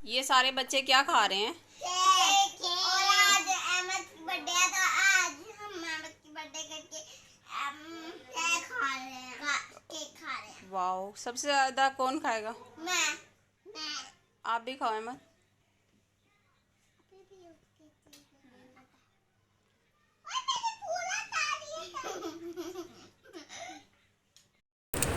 ये सारे बच्चे क्या खा रहे हैं? केक। और आज अहमद की बर्थडे है तो आज हम अहमद की बर्थडे करके केक खा रहे हैं। वाओ, सबसे ज्यादा कौन खाएगा? मैं। आप भी खाओ अहमद।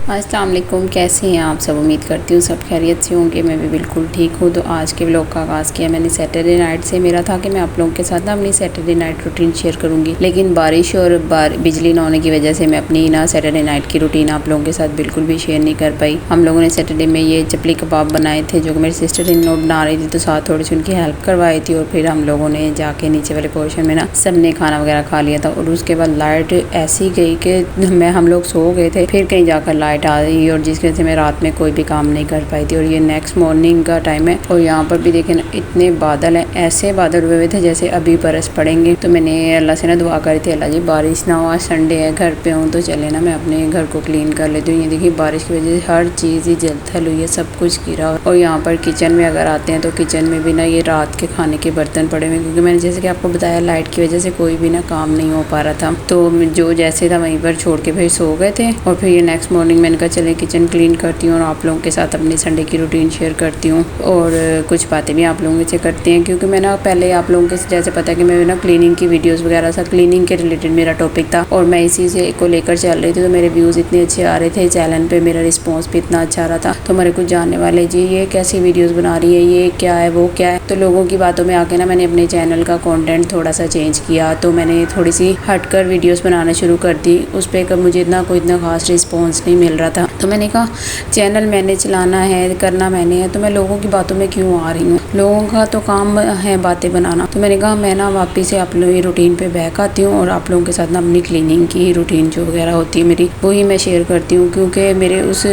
अस्सलाम वालेकुम, कैसे हैं आप सब? उम्मीद करती हूँ सब खैरियत से होंगे। मैं भी बिल्कुल ठीक हूँ। तो आज के व्लॉग का आगाज़ किया मैंने सैटरडे नाइट से। मेरा था कि मैं आप लोगों के साथ ना अपनी सैटरडे नाइट रूटीन शेयर करूँगी, लेकिन बारिश और बिजली ना होने की वजह से मैं अपनी ना सैटरडे नाइट की रूटीन आप लोगों के साथ बिल्कुल भी शेयर नहीं कर पाई। हम लोगों ने सैटरडे में ये चपली कबाब बनाए थे जो कि मेरी सिस्टर इन लॉ बना रही थी, तो साथ थोड़ी सी उनकी हेल्प करवाई थी। और फिर हम लोगों ने जाके नीचे वाले पोर्शन में ना सब ने खाना वगैरह खा लिया था। और उसके बाद लाइट ऐसी गई कि हम लोग सो गए थे, फिर कहीं जाकर लाइट आ गई और जिसकी वजह से मैं रात में कोई भी काम नहीं कर पाई थी। और ये नेक्स्ट मॉर्निंग का टाइम है और यहाँ पर भी देखें ना इतने बादल हैं, ऐसे बादल हुए हुए थे जैसे अभी बरस पड़ेंगे। तो मैंने अल्लाह से ना दुआ करी थी, अल्लाह जी बारिश ना हो, आज संडे है, घर पे हूँ तो चले ना मैं अपने घर को क्लीन कर लेती हूँ। ये देखिए बारिश की वजह से हर चीज़ ही जल थल हुई है, सब कुछ गिरा। और यहाँ पर किचन में अगर आते हैं तो किचन में भी ना ये रात के खाने के बर्तन पड़े हुए, क्योंकि मैंने जैसे कि आपको बताया लाइट की वजह से कोई भी ना काम नहीं हो पा रहा था। तो जो जैसे था वहीं पर छोड़ के फिर सो गए थे। और फिर ये नेक्स्ट मॉर्निंग मैंने कहा चले किचन क्लीन करती हूँ और आप लोगों के साथ अपने संडे की रूटीन शेयर करती हूँ और कुछ बातें भी आप लोगों से करती हैं, क्योंकि मैं ना पहले आप लोगों के जैसे पता है कि मैं ना क्लीनिंग की वीडियोस वगैरह सब क्लीनिंग के रिलेटेड मेरा टॉपिक था और मैं इसी से को लेकर चल रही थी। तो मेरे व्यूज़ इतने अच्छे आ रहे थे, चैनल पे मेरा रिस्पॉन्स भी इतना अच्छा आ रहा था। तो हमारे कुछ जानने वाले जी ये कैसी वीडियोज़ बना रही है, ये क्या है, वो क्या है। तो लोगों की बातों में आके ना मैंने अपने चैनल का कॉन्टेंट थोड़ा सा चेंज किया। तो मैंने थोड़ी सी हटकर वीडियोज़ बनाना शुरू कर दी। उस पर मुझे इतना खास रिस्पॉन्स नहीं मिल रहा था। तो मैंने कहा चैनल मैंने चलाना है, करना मैंने है, तो मैं लोगों की बातों में क्यों आ रही हूँ? लोगों का तो काम है बातें बनाना। तो मैंने कहा मैं ना वापस से आप लोगों की रूटीन पे बैक आती हूँ और आप लोगों के साथ ना अपनी क्लीनिंग की रूटीन जो वगैरह होती है मेरी वही मैं शेयर करती हूँ, क्योंकि मेरे उस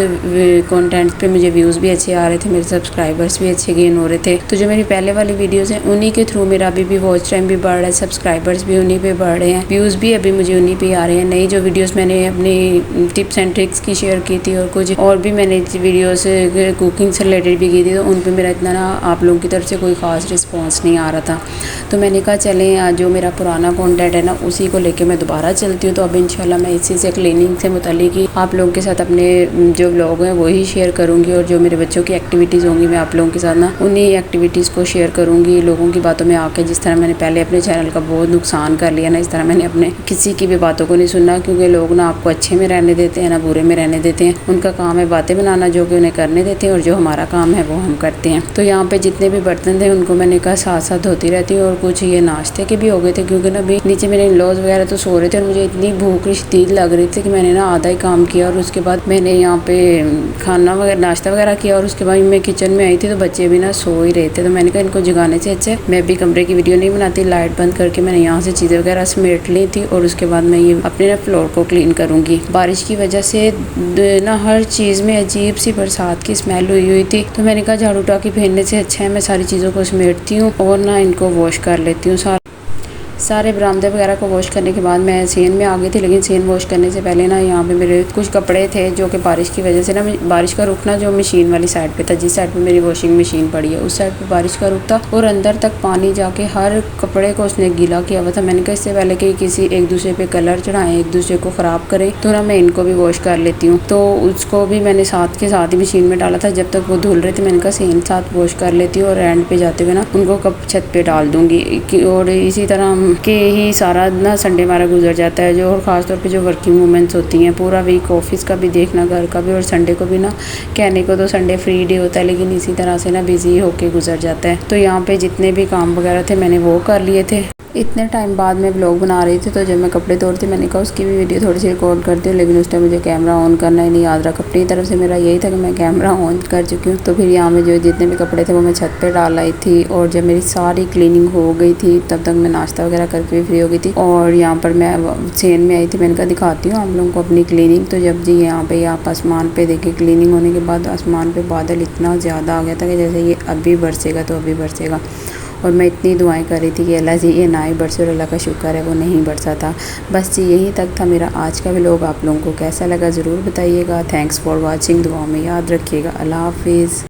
कंटेंट पे मुझे व्यूज़ भी अच्छे आ रहे थे, मेरे सब्सक्राइबर्स भी अच्छे गेन हो रहे थे। तो जो मेरी पहले वाली वीडियोज़ हैं उन्हीं के थ्रू मेरा अभी भी वॉच टाइम भी बढ़ रहा है, सब्सक्राइबर्स भी उन्हीं पर बढ़ रहे हैं, व्यूज़ भी अभी मुझे उन्हीं पर आ रहे हैं। नई जो वीडियोज़ मैंने अपनी टिप्स एंड ट्रिक्स की शेयर की थी और कुछ और भी मैंने वीडियोस कुकिंग से रिलेटेड भी की थी, तो उन पे मेरा इतना ना आप लोगों की तरफ से कोई ख़ास रिस्पांस नहीं आ रहा था। तो मैंने कहा चलें जो मेरा पुराना कंटेंट है ना उसी को लेके मैं दोबारा चलती हूँ। तो अब इंशाल्लाह मैं इसी से क्लीनिंग से मुताल्लिक ही आप लोगों के साथ अपने जो व्लॉग हैं वही शेयर करूँगी और जो मेरे बच्चों की एक्टिविटीज़ होंगी मैं आप लोगों के साथ ना उन्हीं एक्टिविटीज़ को शेयर करूँगी। लोगों की बातों में आके जिस तरह मैंने पहले अपने चैनल का बहुत नुकसान कर लिया ना, इस तरह मैंने अपने किसी की भी बातों को नहीं सुनना, क्योंकि लोग ना आपको अच्छे में रहने देते हैं ना बुरे में रहने देते हैं। उनका काम है बातें बनाना जो कि उन्हें करने देते हैं और जो हमारा काम है वो हम करते हैं। तो यहाँ पे जितने भी बर्तन थे उनको मैंने कहा साथ साथ धोती रहती हूँ। और कुछ ये नाश्ते के भी हो गए थे, क्योंकि ना अभी नीचे मेरे इन-लॉज वगैरह तो सो रहे थे और मुझे इतनी भूख शदीद लग रही थी कि मैंने ना आधा ही काम किया और उसके बाद मैंने यहाँ पे खाना वगैरह नाश्ता वगैरह किया और उसके बाद मैं किचन में आई थी तो बच्चे भी ना सो ही रहे थे। तो मैंने कहा इनको जगाने से अच्छा मैं भी कमरे की वीडियो नहीं बनाती, लाइट बंद करके मैंने यहाँ से चीज़ें वगैरह समेट ली थी और उसके बाद मैं ये अपने ना फ्लोर को क्लीन करूँगी। बारिश की वजह से ना हर चीज़ में अजीब सी बरसात की स्मेल हुई थी। तो मैंने कहा झाड़ू टाकी फेरने से अच्छा है मैं सारी चीज़ों को समेटती हूँ और ना इनको वॉश कर लेती हूँ। सारे बरामदे वगैरह को वॉश करने के बाद मैं सेन में आ गई थी, लेकिन सेन वॉश करने से पहले ना यहाँ पे मेरे कुछ कपड़े थे जो कि बारिश की वजह से ना बारिश का रुकना जो मशीन वाली साइड पे था, जिस साइड पे मेरी वॉशिंग मशीन पड़ी है उस साइड पे बारिश का रुक था और अंदर तक पानी जाके हर कपड़े को उसने गीला किया हुआ था। मैंने कहा इससे पहले कि किसी एक दूसरे पे कलर चढ़ाएं, एक दूसरे को ख़राब करें, तो ना मैं इनको भी वॉश कर लेती हूँ। तो उसको भी मैंने साथ के साथ ही मशीन में डाला था। जब तक वो धुल रहे थे मैंने कहा सेम साथ वॉश कर लेती हूँ और एंड पे जाते हुए ना उनको कब छत पे डाल दूँगी। और इसी तरह के ही सारा ना संडे हमारा गुजर जाता है। जो और ख़ास तौर पे जो वर्किंग वूमेंस होती हैं पूरा वीक ऑफिस का भी देखना, घर का भी, और संडे को भी ना कहने को तो संडे फ्री डे होता है लेकिन इसी तरह से ना बिजी होके गुजर जाता है। तो यहाँ पे जितने भी काम वगैरह थे मैंने वो कर लिए थे। इतने टाइम बाद मैं व्लॉग बना रही थी, तो जब मैं कपड़े तोड़ती मैंने कहा उसकी भी वीडियो थोड़ी सी रिकॉर्ड करती हूँ, लेकिन उस टाइम मुझे कैमरा ऑन करना ही नहीं याद रहा। अपनी तरफ से मेरा यही था कि मैं कैमरा ऑन कर चुकी हूँ। तो फिर यहाँ में जो जितने भी कपड़े थे वो मैं छत पे डाल आई थी और जब मेरी सारी क्लीनिंग हो गई थी तब तक मैं नाश्ता वगैरह करके भी फ्री हो गई थी। और यहाँ पर मैं सेन में आई थी, मैंने कहा दिखाती हूँ आप लोगों को अपनी क्लीनिंग। तो जब जी यहाँ पे आप आसमान पे देखें, क्लीनिंग होने के बाद आसमान पे बादल इतना ज़्यादा आ गया था कि जैसे ये अभी बरसेगा तो अभी बरसेगा। और मैं इतनी दुआएं कर रही थी कि अल्लाह जी ये ना ही बरसे, और अल्लाह का शुक्र है वो नहीं बरसा था। बस जी यहीं तक था मेरा आज का व्लॉग। आप लोगों को कैसा लगा ज़रूर बताइएगा। थैंक्स फॉर वॉचिंग, दुआ में याद रखिएगा। अल्लाह हाफिज़।